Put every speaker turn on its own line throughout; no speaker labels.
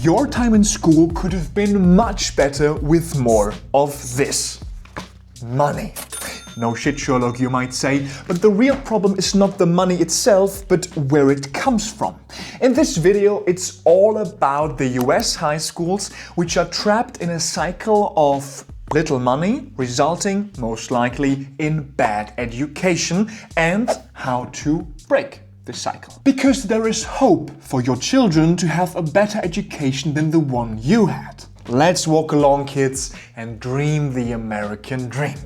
Your time in school could have been much better with more of this. Money. No shit, Sherlock, you might say, but the real problem is not the money itself, but where it comes from. In this video, it's all about the US high schools, which are trapped in a cycle of little money, resulting most likely in bad education, and how to break the cycle. Because there is hope for your children to have a better education than the one you had. Let's walk along, kids, and dream the American dream.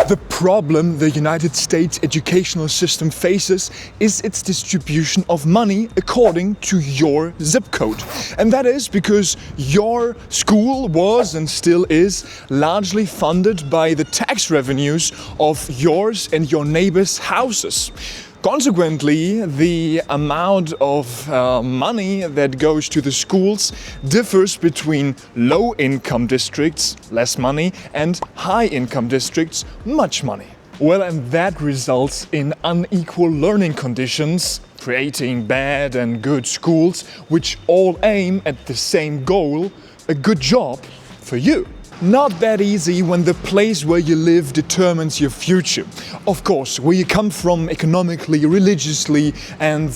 The problem the United States educational system faces is its distribution of money according to your zip code. And that is because your school was and still is largely funded by the tax revenues of yours and your neighbors' houses. Consequently, the amount of money that goes to the schools differs between low-income districts, less money, and high-income districts, much money. Well, and that results in unequal learning conditions, creating bad and good schools, which all aim at the same goal, a good job for you. Not that easy when the place where you live determines your future. Of course, where you come from economically, religiously, and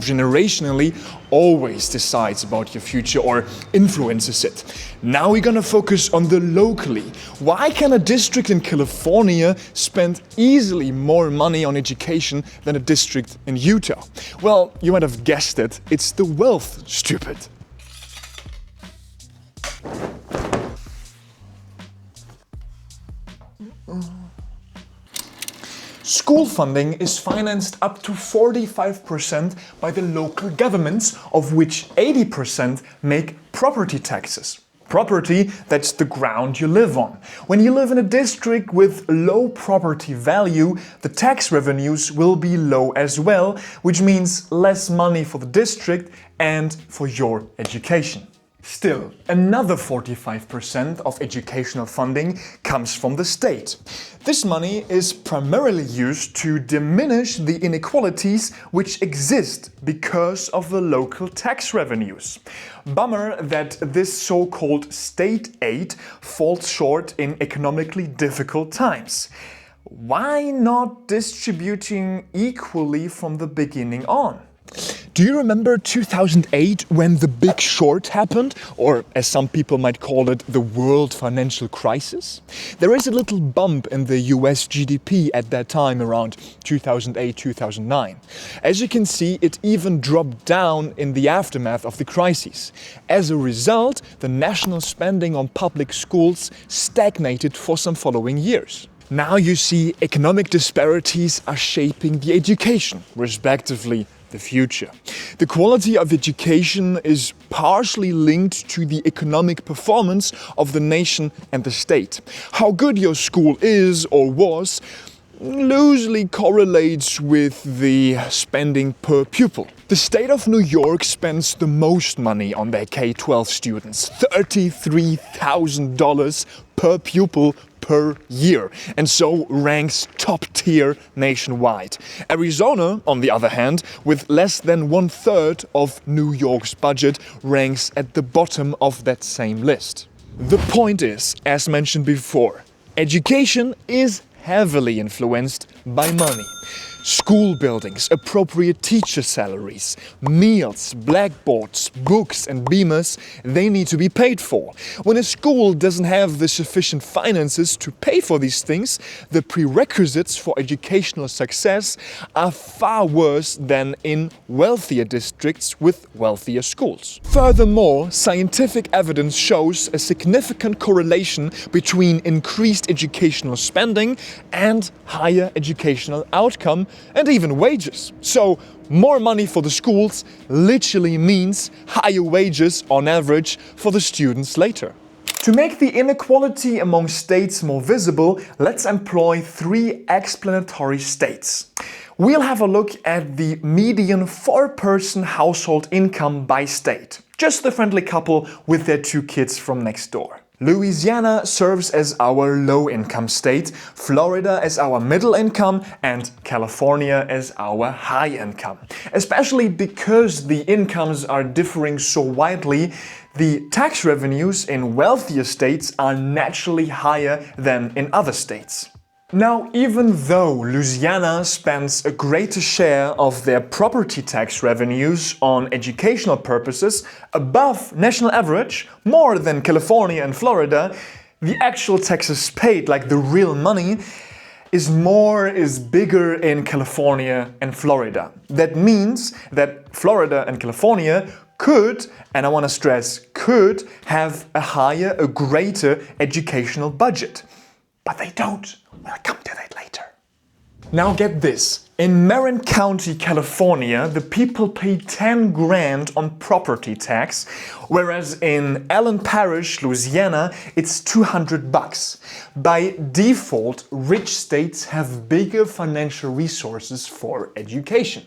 generationally always decides about your future or influences it. Now we're gonna focus on the locally. Why can a district in California spend easily more money on education than a district in Utah? Well, you might have guessed it, it's the wealth, stupid. School funding is financed up to 45% by the local governments, of which 80% make property taxes. Property, that's the ground you live on. When you live in a district with low property value, the tax revenues will be low as well, which means less money for the district and for your education. Still, another 45% of educational funding comes from the state. This money is primarily used to diminish the inequalities which exist because of the local tax revenues. Bummer that this so-called state aid falls short in economically difficult times. Why not distributing equally from the beginning on? Do you remember 2008 when the Big Short happened? Or as some people might call it, the world financial crisis? There is a little bump in the US GDP at that time around 2008-2009. As you can see, it even dropped down in the aftermath of the crisis. As a result, the national spending on public schools stagnated for some following years. Now you see economic disparities are shaping the education, respectively the future. The quality of education is partially linked to the economic performance of the nation and the state. How good your school is or was loosely correlates with the spending per pupil. The state of New York spends the most money on their K-12 students, $33,000 per pupil per year, and so ranks top tier nationwide. Arizona, on the other hand, with less than 1/3 of New York's budget, ranks at the bottom of that same list. The point is, as mentioned before, education is heavily influenced by money. School buildings, appropriate teacher salaries, meals, blackboards, books and beamers, they need to be paid for. When a school doesn't have the sufficient finances to pay for these things, the prerequisites for educational success are far worse than in wealthier districts with wealthier schools. Furthermore, scientific evidence shows a significant correlation between increased educational spending and higher educational outcome and even wages. So more money for the schools literally means higher wages on average for the students later. To make the inequality among states more visible, let's employ 3 explanatory states. We'll have a look at the median 4-person household income by state. Just the friendly couple with their 2 kids from next door. Louisiana serves as our low-income state, Florida as our middle income, and California as our high income. Especially because the incomes are differing so widely, the tax revenues in wealthier states are naturally higher than in other states. Now, even though Louisiana spends a greater share of their property tax revenues on educational purposes above national average, more than California and Florida, the actual taxes paid, like the real money, is bigger in California and Florida. That means that Florida and California could, and I want to stress could, have a greater educational budget. But they don't. We'll come to that later. Now get this. In Marin County, California, the people pay 10 grand on property tax, whereas in Allen Parish, Louisiana, it's 200 bucks. By default, rich states have bigger financial resources for education.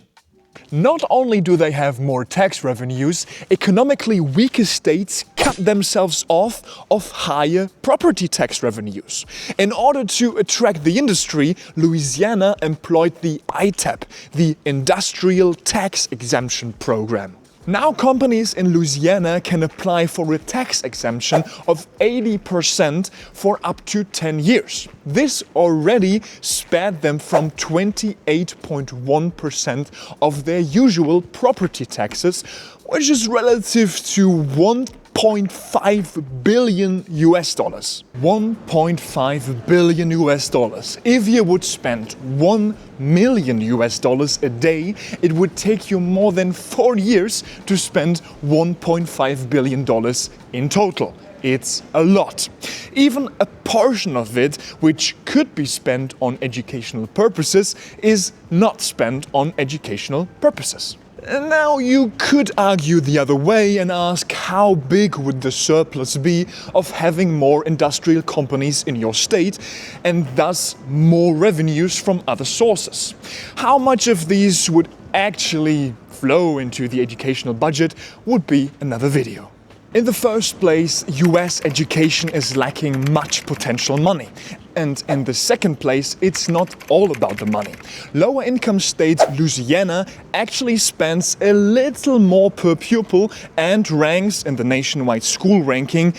Not only do they have more tax revenues, economically weaker states cut themselves off of higher property tax revenues. In order to attract the industry, Louisiana employed the ITAP, the Industrial Tax Exemption Program. Now companies in Louisiana can apply for a tax exemption of 80% for up to 10 years. This already spared them from 28.1% of their usual property taxes, which is relative to 1.5 billion US dollars. 1.5 billion US dollars. If you would spend 1 million US dollars a day, it would take you more than 4 years to spend 1.5 billion dollars in total. It's a lot. Even a portion of it, which could be spent on educational purposes, is not spent on educational purposes. Now you could argue the other way and ask how big would the surplus be of having more industrial companies in your state and thus more revenues from other sources. How much of these would actually flow into the educational budget would be another video. In the first place, US education is lacking much potential money. And in the second place, it's not all about the money. Lower income state Louisiana actually spends a little more per pupil and ranks in the nationwide school ranking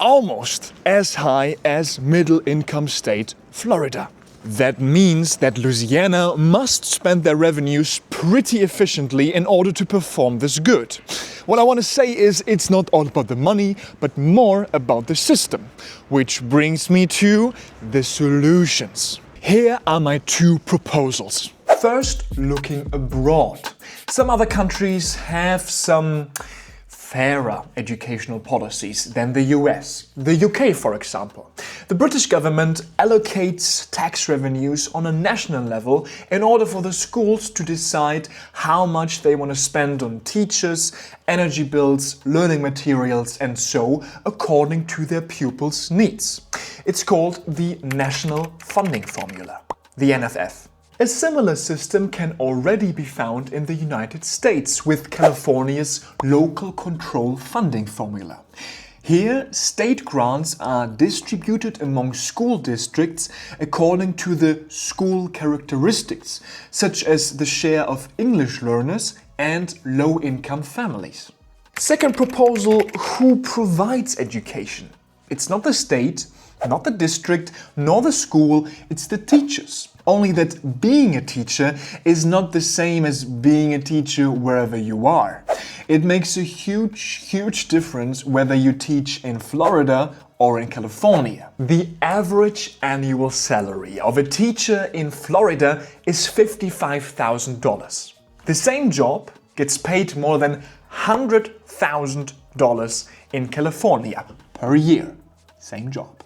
almost as high as middle income state Florida. That means that Louisiana must spend their revenues pretty efficiently in order to perform this good. What I want to say is it's not all about the money, but more about the system. Which brings me to the solutions. Here are my two proposals. First, looking abroad. Some other countries have some fairer educational policies than the US. The UK, for example. The British government allocates tax revenues on a national level in order for the schools to decide how much they want to spend on teachers, energy bills, learning materials, and so according to their pupils' needs. It's called the National Funding Formula, the NFF. A similar system can already be found in the United States with California's Local Control Funding Formula. Here, state grants are distributed among school districts according to the school characteristics, such as the share of English learners and low-income families. Second proposal, who provides education? It's not the state, not the district, nor the school, it's the teachers. Only that being a teacher is not the same as being a teacher wherever you are. It makes a huge difference whether you teach in Florida or in California. The average annual salary of a teacher in Florida is $55,000. The same job gets paid more than $100,000 in California per year. Same job.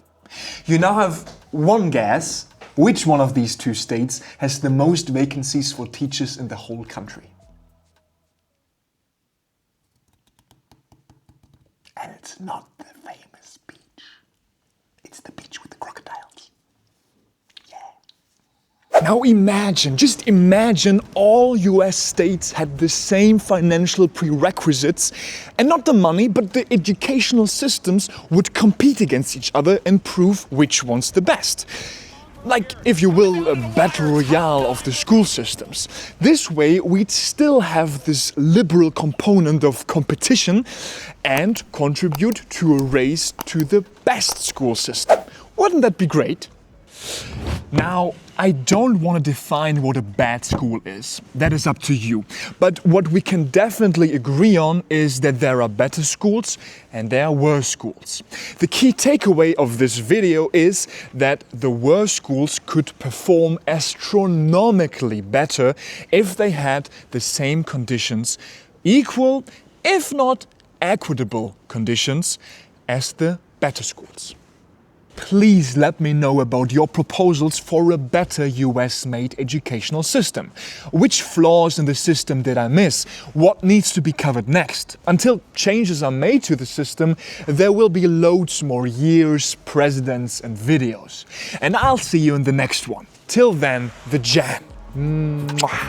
You now have one guess. Which one of these two states has the most vacancies for teachers in the whole country? And it's not the famous beach. It's the beach with the crocodiles. Yeah. Now imagine, just imagine all US states had the same financial prerequisites and not the money, but the educational systems would compete against each other and prove which one's the best. Like, if you will, a battle royale of the school systems. This way, we'd still have this liberal component of competition and contribute to a race to the best school system. Wouldn't that be great? Now, I don't want to define what a bad school is. That is up to you. But what we can definitely agree on is that there are better schools and there are worse schools. The key takeaway of this video is that the worse schools could perform astronomically better if they had the same conditions, equal, if not equitable conditions, as the better schools. Please let me know about your proposals for a better US-made educational system. Which flaws in the system did I miss? What needs to be covered next? Until changes are made to the system, there will be loads more years, presidents and videos. And I'll see you in the next one. Till then, the Jan. Mwah.